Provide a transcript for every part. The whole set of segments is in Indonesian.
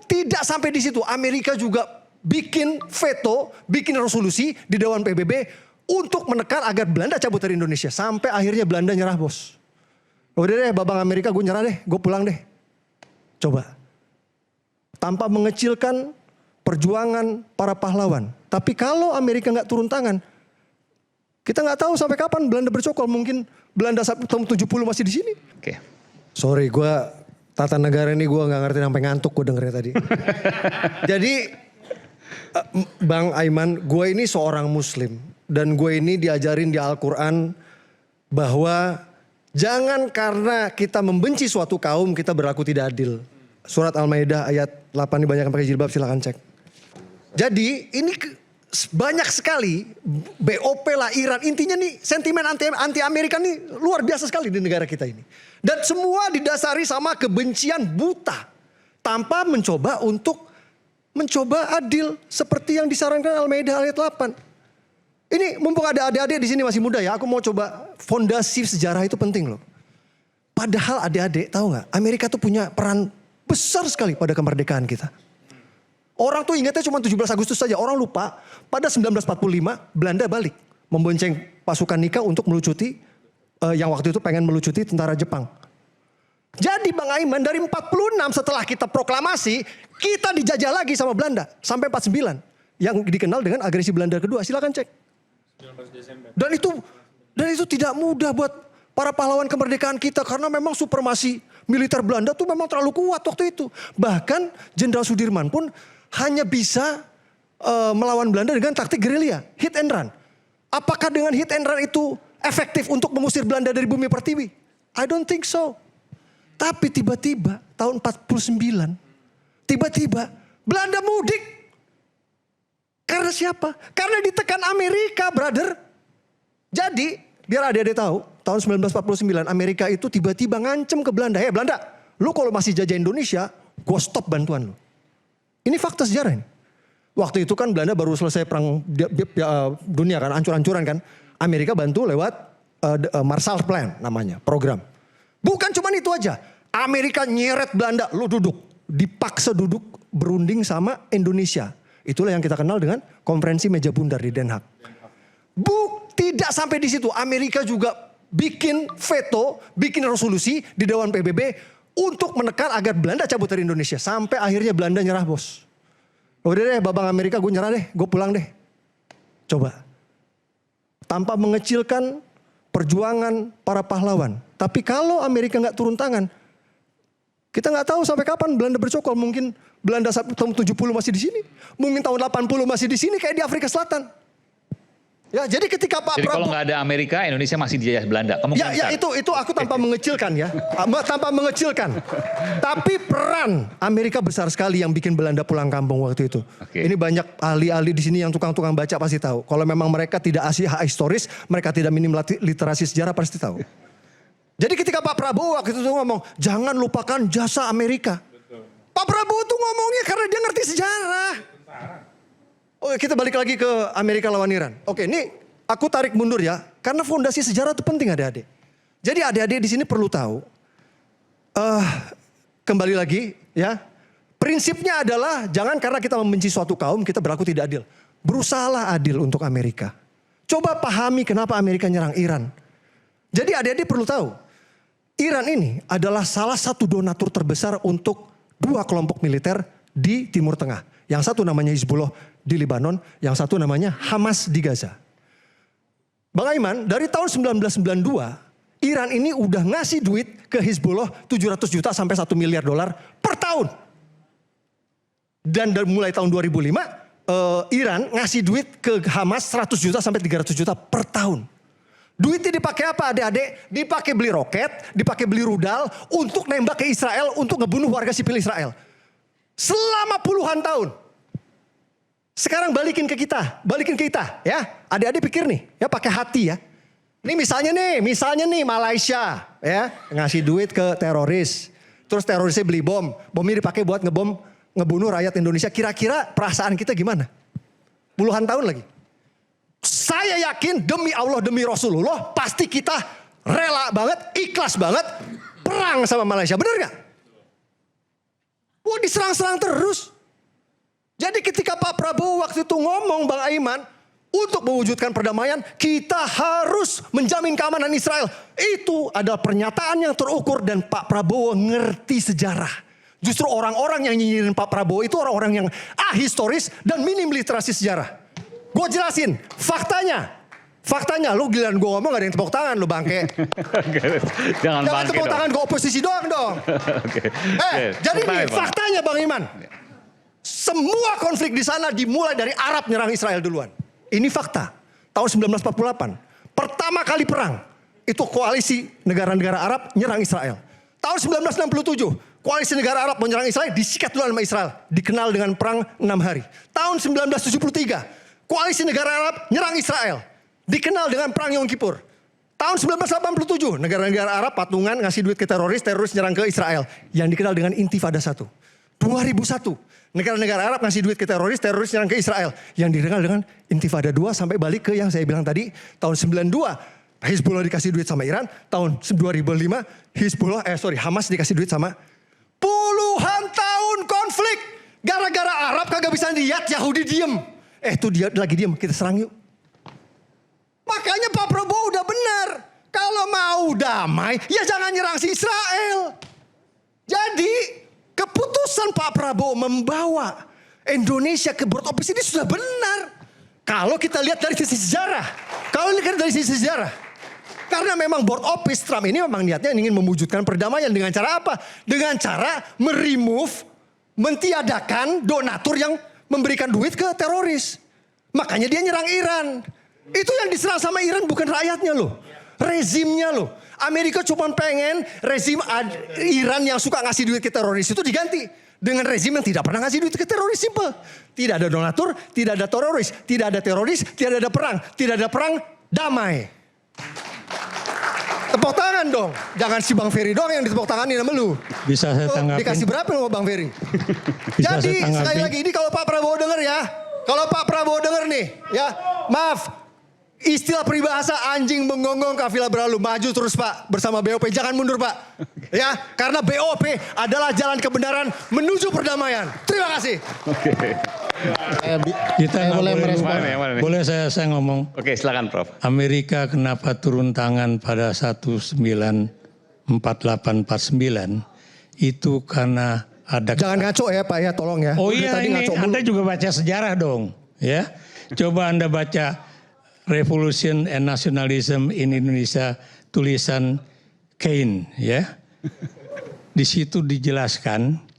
Tidak sampai di situ. Amerika juga bikin veto, bikin resolusi di Dewan PBB untuk menekan agar Belanda cabut dari Indonesia. Sampai akhirnya Belanda nyerah, bos. Udah deh, babang Amerika, gue nyerah deh, gue pulang deh. Coba. Tanpa mengecilkan perjuangan para pahlawan. Tapi kalau Amerika nggak turun tangan, kita nggak tahu sampai kapan Belanda bercokol. Mungkin Belanda tahun 70 masih di sini. Oke. Sorry, gue tata negara ini gue nggak ngerti sampai ngantuk gue dengernya tadi. Jadi Bang Aiman, gue ini seorang Muslim dan gue ini diajarin di Al-Quran bahwa jangan karena kita membenci suatu kaum kita berlaku tidak adil. Surat Al-Maidah ayat 8 ini banyak yang pakai jilbab, silakan cek. Jadi ini banyak sekali BOP lah, Iran, intinya nih sentimen anti Amerika nih luar biasa sekali di negara kita ini. Dan semua didasari sama kebencian buta tanpa mencoba adil seperti yang disarankan Al-Maidah ayat 8. Ini mumpung ada adik-adik di sini masih muda ya, aku mau coba fondasi sejarah itu penting loh. Padahal adik-adik tahu nggak, Amerika tuh punya peran besar sekali pada kemerdekaan kita. Orang tuh ingatnya cuma 17 Agustus saja. Orang lupa pada 1945 Belanda balik. Membonceng pasukan Nika untuk melucuti. Yang waktu itu pengen melucuti tentara Jepang. Jadi Bang Aiman dari 46 setelah kita proklamasi. Kita dijajah lagi sama Belanda. Sampai 49. Yang dikenal dengan agresi Belanda kedua. Silakan cek. 19 Desember. Dan itu tidak mudah buat para pahlawan kemerdekaan kita. Karena memang supremasi militer Belanda tuh memang terlalu kuat waktu itu. Bahkan Jenderal Sudirman pun hanya bisa melawan Belanda dengan taktik gerilya, hit and run. Apakah dengan hit and run itu efektif untuk mengusir Belanda dari bumi pertiwi? I don't think so. Tapi tiba-tiba tahun 49, tiba-tiba Belanda mudik. Karena siapa? Karena ditekan Amerika, brother. Jadi, biar adik-adik tahu, tahun 1949 Amerika itu tiba-tiba ngancem ke Belanda. Hey Belanda, lu kalau masih jajah Indonesia, gue stop bantuan lu. Ini fakta sejarah ini. Waktu itu kan Belanda baru selesai perang dunia kan, hancur-hancuran kan. Amerika bantu lewat Marshall Plan namanya, program. Bukan cuma itu aja. Amerika nyeret Belanda, lu duduk. Dipaksa duduk berunding sama Indonesia. Itulah yang kita kenal dengan konferensi meja bundar di Den Haag. Tidak sampai di situ. Amerika juga bikin veto, bikin resolusi di Dewan PBB untuk menekan agar Belanda cabut dari Indonesia. Sampai akhirnya Belanda nyerah, bos. Udah deh, babang Amerika, gue nyerah deh, gue pulang deh. Coba. Tanpa mengecilkan perjuangan para pahlawan. Tapi kalau Amerika nggak turun tangan, kita nggak tahu sampai kapan Belanda bercokol. Mungkin Belanda tahun 70 masih di sini. Mungkin tahun 80 masih di sini kayak di Afrika Selatan. Ya, jadi ketika Pak Prabowo. Jadi Prabowo, kalau nggak ada Amerika, Indonesia masih dijajah Belanda. Ya itu aku tanpa mengecilkan ya. Tanpa mengecilkan. Tapi peran Amerika besar sekali yang bikin Belanda pulang kampung waktu itu. Oke. Ini banyak ahli-ahli di sini yang tukang-tukang baca pasti tahu. Kalau memang mereka tidak historis, mereka tidak minim literasi sejarah pasti tahu. Jadi ketika Pak Prabowo waktu itu ngomong, jangan lupakan jasa Amerika. Betul. Pak Prabowo tuh ngomongnya karena dia ngerti sejarah. Oke, kita balik lagi ke Amerika lawan Iran. Oke, ini aku tarik mundur ya. Karena fondasi sejarah itu penting adik-adik. Jadi adik-adik di sini perlu tahu. Kembali lagi ya. Prinsipnya adalah jangan karena kita membenci suatu kaum kita berlaku tidak adil. Berusahalah adil untuk Amerika. Coba pahami kenapa Amerika nyerang Iran. Jadi adik-adik perlu tahu. Iran ini adalah salah satu donatur terbesar untuk dua kelompok militer di Timur Tengah. Yang satu namanya Hizbullah di Lebanon, yang satu namanya Hamas di Gaza. Bang Aiman, dari tahun 1992, Iran ini udah ngasih duit ke Hizbullah 700 juta sampai 1 miliar dolar per tahun. Dan dari mulai tahun 2005, Iran ngasih duit ke Hamas 100 juta sampai 300 juta per tahun. Duitnya dipakai apa adik-adik? Dipakai beli roket, dipakai beli rudal untuk nembak ke Israel, untuk ngebunuh warga sipil Israel. Selama puluhan tahun. Sekarang balikin ke kita ya. Adik-adik pikir nih, ya pakai hati ya. Ini misalnya nih Malaysia ya, ngasih duit ke teroris. Terus terorisnya beli bom. Bomnya dipakai buat ngebunuh rakyat Indonesia. Kira-kira perasaan kita gimana? Puluhan tahun lagi. Saya yakin demi Allah, demi Rasulullah, pasti kita rela banget, ikhlas banget perang sama Malaysia. Bener gak? Wah, diserang-serang terus. Jadi ketika Pak Prabowo waktu itu ngomong, Bang Aiman, untuk mewujudkan perdamaian, kita harus menjamin keamanan Israel. Itu adalah pernyataan yang terukur dan Pak Prabowo ngerti sejarah. Justru orang-orang yang nyinyirin Pak Prabowo itu orang-orang yang ahistoris dan minim literasi sejarah. Gue jelasin, faktanya, lu giliran gue ngomong gak ada yang tepuk tangan lu bangke. Jangan bangke tepuk dong. tangan gue oposisi doang dong. Jadi nih faktanya Bang Iman. Semua konflik di sana dimulai dari Arab nyerang Israel duluan. Ini fakta. Tahun 1948. Pertama kali perang. Itu koalisi negara-negara Arab nyerang Israel. Tahun 1967. Koalisi negara Arab menyerang Israel disikat duluan sama Israel. Dikenal dengan perang 6 hari. Tahun 1973. Koalisi negara Arab nyerang Israel. Dikenal dengan perang Yom Kippur. Tahun 1987. Negara-negara Arab patungan ngasih duit ke teroris. Teroris nyerang ke Israel. Yang dikenal dengan Intifada 1. 2001. Negara-negara Arab ngasih duit ke teroris. Teroris nyerang ke Israel. Yang dikenal dengan Intifada 2 sampai balik ke yang saya bilang tadi. Tahun 92. Hizbullah dikasih duit sama Iran. Tahun 2005. Hamas dikasih duit sama. Puluhan tahun konflik. Gara-gara Arab kagak bisa lihat, Yahudi diem. Tuh dia lagi diem, kita serang yuk. Makanya Pak Prabowo udah benar. Kalau mau damai, ya jangan nyerang si Israel. Jadi keputusan Pak Prabowo membawa Indonesia ke board of peace ini sudah benar. Kalau kita lihat dari sisi sejarah. Karena memang board of peace Trump ini memang niatnya ingin mewujudkan perdamaian. Dengan cara apa? Dengan cara mentiadakan donatur yang memberikan duit ke teroris. Makanya dia nyerang Iran. Itu yang diserang sama Iran bukan rakyatnya loh. Rezimnya loh. Amerika cuma pengen rezim Iran yang suka ngasih duit ke teroris itu diganti. Dengan rezim yang tidak pernah ngasih duit ke teroris. Simple. Tidak ada donatur, tidak ada teroris. Tidak ada teroris, tidak ada perang. Tidak ada perang, damai. Tepuk tangan dong. Jangan si Bang Ferry doang yang ditepuk tanganin sama lu. Bisa saya tanggapin? Dikasih berapa sama Bang Ferry? Bisa Jadi saya tanggapin? sekali lagi ini kalau Pak Prabowo denger ya. Kalau Pak Prabowo denger nih ya. Maaf. Istilah peribahasa anjing menggonggong kafilah berlalu. Maju terus Pak bersama BOP. Jangan mundur Pak. Ya, karena BOP adalah jalan kebenaran menuju perdamaian. Terima kasih. Kita boleh boleh merespon. Mana nih? Boleh saya ngomong. Oke, silakan Prof. Amerika kenapa turun tangan pada 1948-49 itu karena ada. Jangan ngaco ya Pak ya, tolong ya. Oh Udah iya, tadi ini ngaco mulu. Anda juga baca sejarah dong, ya. Coba Anda baca Revolution and Nationalism in Indonesia tulisan Keynes, ya. Di situ dijelaskan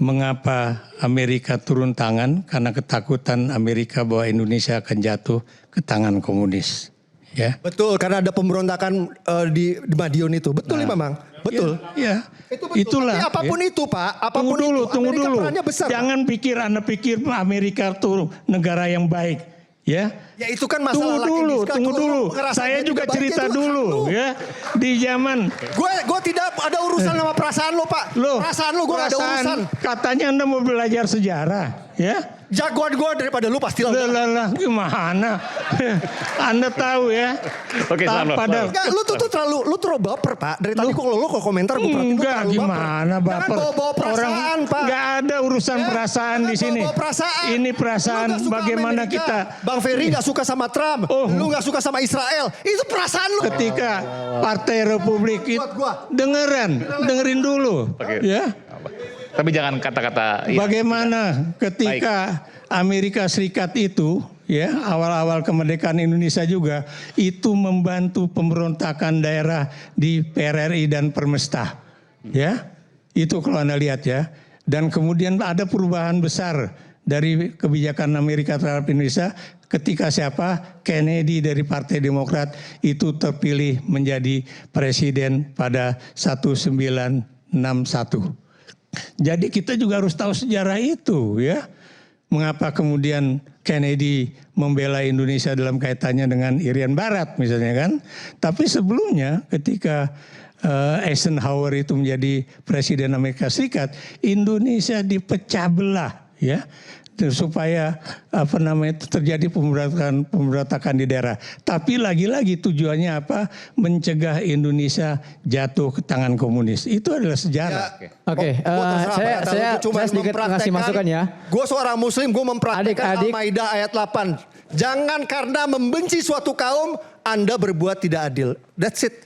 mengapa Amerika turun tangan karena ketakutan Amerika bahwa Indonesia akan jatuh ke tangan komunis, ya. Betul, karena ada pemberontakan di Madiun itu. Betul ya Mamang? Betul. Ya, Itu betul. itulah. Tapi apapun ya. itu Pak, apapun Tunggu Amerika dulu. perannya besar. Jangan Anda pikir Amerika itu negara yang baik, ya. Ya itu kan masalah Tunggu dulu. Saya juga cerita dulu, ya. Di zaman Gue tidak ada urusan sama perasaan lo Pak. Perasaan lo gue gak ada urusan. Katanya Anda mau belajar sejarah, ya. Jagoan gue daripada lu pasti lah. Lah, gimana? Anda tahu ya. Oke, selamat. Enggak, lu tuh terlalu baper Pak. Dari tadi kok lu komentar gue perhatiin lu Enggak, terlalu gimana baper. baper? Jangan bawa perasaan Pak. Enggak ada urusan perasaan di sini. Bawa perasaan. Ini perasaan Lu gak suka bagaimana Amerika. kita. Bang Ferry gak suka sama Trump. Lu gak suka sama Israel. Itu perasaan lu. Ketika Partai Republik itu dengerin dulu, Oke. ya. Tapi jangan kata-kata. Ya. Bagaimana ketika Amerika Serikat itu, ya, awal-awal kemerdekaan Indonesia juga itu membantu pemberontakan daerah di PRRI dan Permesta, ya. Itu kalau Anda lihat ya. Dan kemudian ada perubahan besar dari kebijakan Amerika terhadap Indonesia ketika siapa? Kennedy dari Partai Demokrat itu terpilih menjadi presiden pada 1961. Jadi kita juga harus tahu sejarah itu, ya. Mengapa kemudian Kennedy membela Indonesia dalam kaitannya dengan Irian Barat misalnya kan. Tapi sebelumnya ketika Eisenhower itu menjadi presiden Amerika Serikat, Indonesia dipecah belah, ya. supaya terjadi pemberontakan di daerah. Tapi lagi-lagi tujuannya apa? Mencegah Indonesia jatuh ke tangan komunis. Itu adalah sejarah. Oke, saya sedikit ngasih masukan ya. Gue seorang muslim, gue mempraktekkan Adik-adik. Al-Maidah ayat 8. Jangan karena membenci suatu kaum, Anda berbuat tidak adil. That's it.